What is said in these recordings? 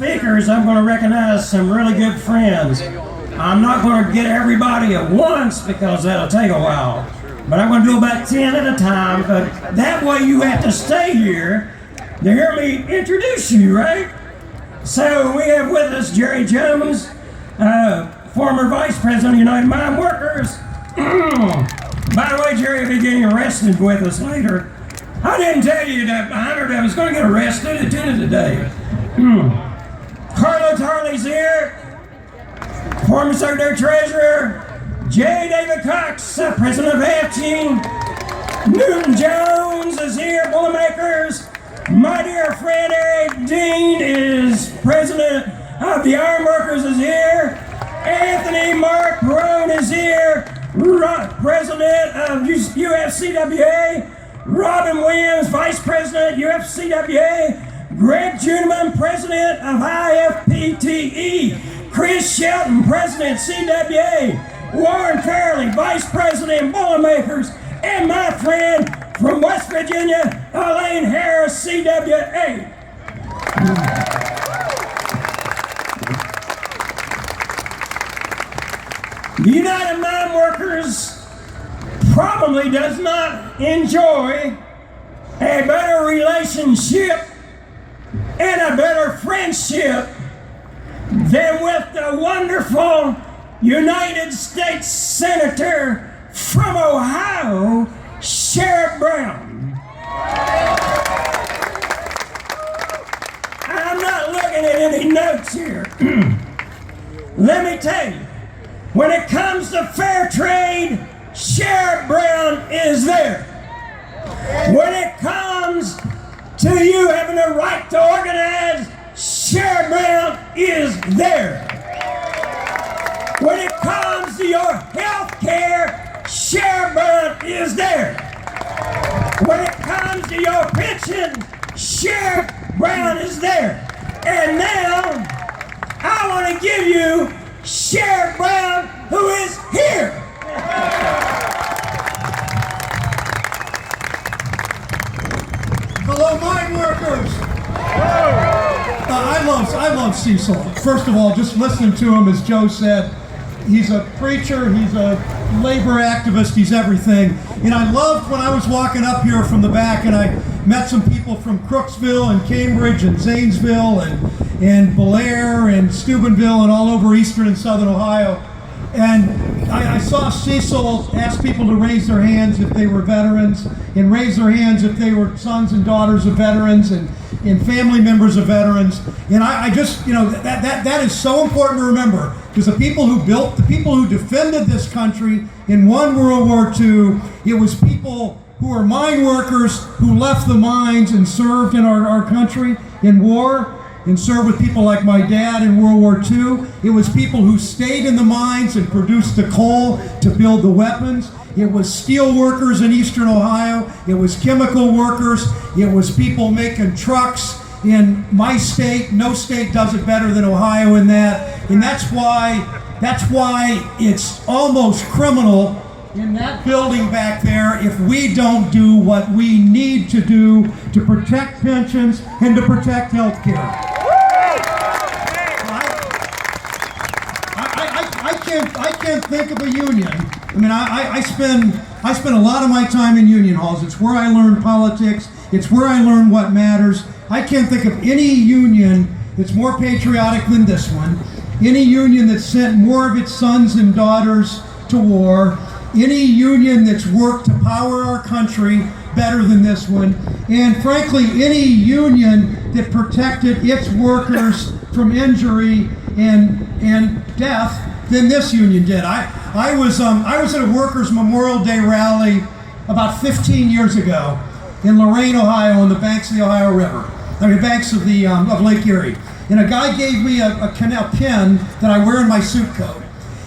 speakers, I'm going to recognize some really good friends. I'm not going to get everybody at once because that'll take a while. But I'm going to do about 10 at a time. But that way you have to stay here to hear me introduce you, right? So we have with us Jerry Jones, former Vice President of United Mine Workers. By the way, Jerry will be getting arrested with us later. I didn't tell you that I was going to get arrested at the end of the day. Carlos Harley's here. Former Secretary Treasurer. J. David Cox, President of AFG. Newton Jones is here, Boilermakers. My dear friend Eric Dean is President of the Iron Workers is here. Anthony Mark Perone is here, President of U.M.W.A. Robin Williams, Vice President, U.M.W.A. Greg Juneman, President of IFPTE. Chris Shelton, President, CWA. Warren Fairley, Vice President, Boilermakers. And my friend from West Virginia, Elaine Harris, CWA. The United Mine Workers probably does not enjoy a better relationship and a better friendship than with the wonderful United States Senator from Ohio, Sherrod Brown. I'm not looking at any notes here. Let me tell you, when it comes to fair trade, Sherrod Brown is there. When it comes to you having the right to organize, Sherrod Brown is there. When it comes to your health care, Sherrod Brown is there. When it comes to your pension, Sherrod Brown is there. And now, I want to give you Sherrod Brown, who is here. Hello, mine workers. I love Cecil. First of all, just listening to him, as Joe said, he's a preacher, he's a labor activist, he's everything. And I loved when I was walking up here from the back and I met some people from Crooksville and Cambridge and Zanesville and Belair and Steubenville and all over eastern and southern Ohio. And I saw Cecil ask people to raise their hands if they were veterans and raise their hands if they were sons and daughters of veterans and family members of veterans. And I just, that is so important to remember, because the people who defended this country in won World War II, it was people who were mine workers who left the mines and served in our country in war and served with people like my dad in World War II. It was people who stayed in the mines and produced the coal to build the weapons. It was steel workers in eastern Ohio. It was chemical workers. It was people making trucks in my state. No state does it better than Ohio in that. And that's why it's almost criminal in that building back there if we don't do what we need to do to protect pensions and to protect health care. I can't think of a union. I mean, I spend a lot of my time in union halls. It's where I learn politics. It's where I learn what matters. I can't think of any union that's more patriotic than this one. Any union that's sent more of its sons and daughters to war. Any union that's worked to power our country better than this one. And frankly, any union that protected its workers from injury and death than this union did. I was at a Workers' Memorial Day rally about 15 years ago in Lorain, Ohio, on the banks of the Ohio River. Banks of the of Lake Erie. And a guy gave me a pin that I wear in my suit coat.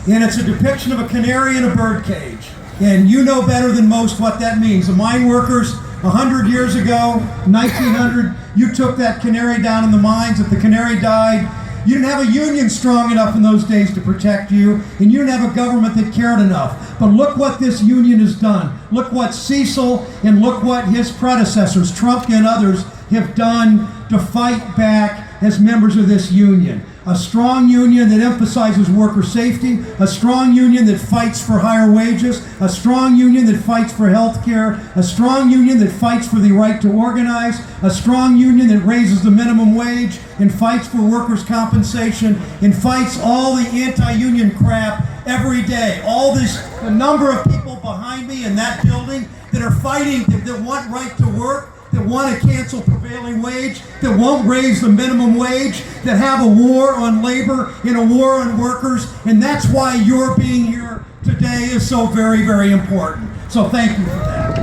And it's a depiction of a canary in a bird cage. And you know better than most what that means. The mine workers, 100 years ago, 1900, you took that canary down in the mines. If the canary died, you didn't have a union strong enough in those days to protect you, and you didn't have a government that cared enough. But look what this union has done. Look what Cecil and look what his predecessors, Trump and others, have done to fight back as members of this union. A strong union that emphasizes worker safety, a strong union that fights for higher wages, a strong union that fights for health care, a strong union that fights for the right to organize, a strong union that raises the minimum wage and fights for workers' compensation and fights all the anti-union crap every day. The number of people behind me in that building that are fighting, that want right to work, that want to cancel prevailing wage, that won't raise the minimum wage, that have a war on labor and a war on workers, and that's why your being here today is so very, very important. So thank you for that.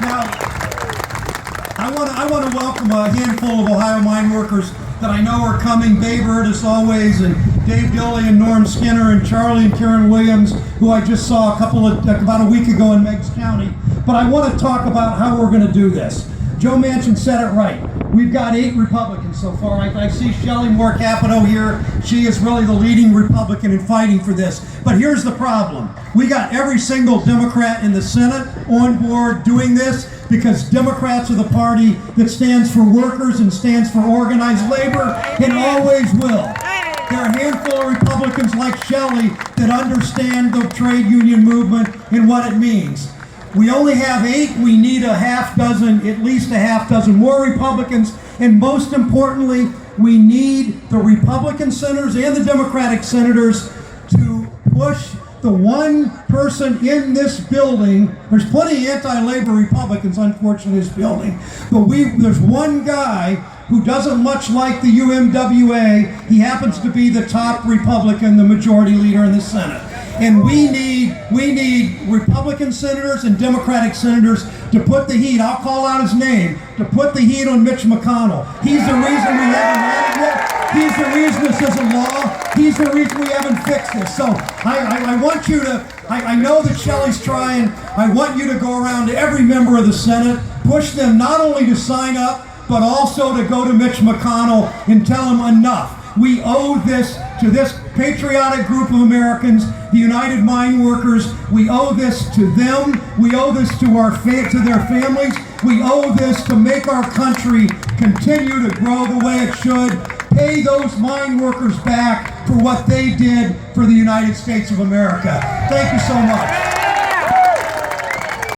Now, I want to welcome a handful of Ohio mine workers that I know are coming. Babe Bird, as always, and Dave Dilley and Norm Skinner and Charlie and Karen Williams, who I just saw about a week ago in Meigs County. But I want to talk about how we're going to do this. Joe Manchin said it right. We've got 8 Republicans so far. I see Shelley Moore Capito here. She is really the leading Republican in fighting for this. But here's the problem. We got every single Democrat in the Senate on board doing this because Democrats are the party that stands for workers and stands for organized labor and always will. There are a handful of Republicans like Shelley that understand the trade union movement and what it means. We only have 8. We need at least a half dozen more Republicans. And most importantly, we need the Republican senators and the Democratic senators to push the one person in this building. There's plenty of anti-labor Republicans, unfortunately, in this building. But there's one guy who doesn't much like the U.M.W.A. He happens to be the top Republican, the majority leader in the Senate. And we need Republican senators and Democratic senators to put the heat, I'll call out his name, to put the heat on Mitch McConnell. He's the reason we haven't had it yet. He's the reason this isn't law. He's the reason we haven't fixed this. So I want you to, I know that Shelley's trying, I want you to go around to every member of the Senate, push them not only to sign up, but also to go to Mitch McConnell and tell him enough. We owe this to this patriotic group of Americans, the United Mine Workers. We owe this to them. We owe this to their families. We owe this to make our country continue to grow the way it should. Pay those mine workers back for what they did for the United States of America. Thank you so much.